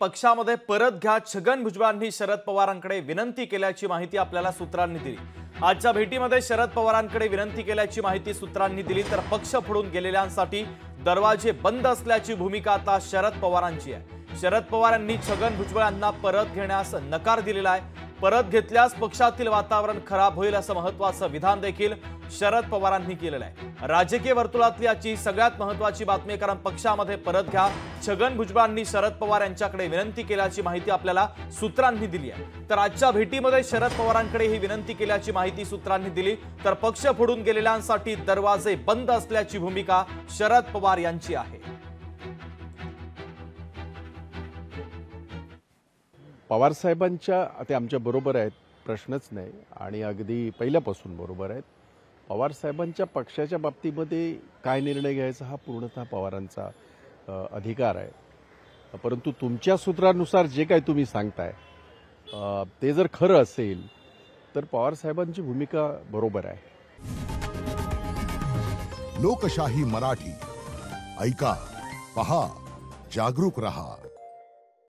पक्षामध्ये परत घ्या, छगन भुजबळांनी शरद पवारांकडे विनंती केल्याची माहिती आपल्याला सूत्रांनी दिली। आजच्या भेटीमध्ये शरद पवारांकडे विनंती केल्याची माहिती सूत्रांनी दिली, तर पक्ष फोडून गेलेल्यांसाठी दरवाजे बंद असल्याची भूमिका आता शरद पवारांची आहे। शरद पवारांनी छगन भुजबळांना परत घेण्यास नकार दिलेला आहे। परत घेतल्यास पक्षातील वातावरण खराब होईल असं महत्त्वाचं विधान देखील शरद पवारांनी केलेलं आहे। राजकीय वर्तुळातली आजची सगळ्यात महत्त्वाची बातमी, कारण पक्षामध्ये परत घ्या, छगन भुजबळांनी शरद पवार यांच्याकडे विनंती केल्याची माहिती आपल्याला सूत्रांनी दिली आहे। तर आजच्या भेटीमध्ये शरद पवारांकडे ही विनंती केल्याची माहिती सूत्रांनी दिली, तर पक्ष फोडून गेलेल्यांसाठी दरवाजे बंद असल्याची भूमिका शरद पवार यांची आहे। पवार साहेबांच्या ते आमच्या बरोबर आहेत, प्रश्नच नाही, आणि अगदी पहिल्यापासून बरोबर आहेत। पवार साहेबांच्या पक्षाच्या बाबतीमध्ये काय निर्णय घ्यायचा हा पूर्णतः पवारांचा अधिकार आहे। परंतु तुमच्या सूत्रानुसार जे काही तुम्ही सांगताय ते जर खरं असेल तर पवार साहेबांची भूमिका बरोबर आहे। लोकशाही मराठी ऐका, पहा, जागरूक रहा।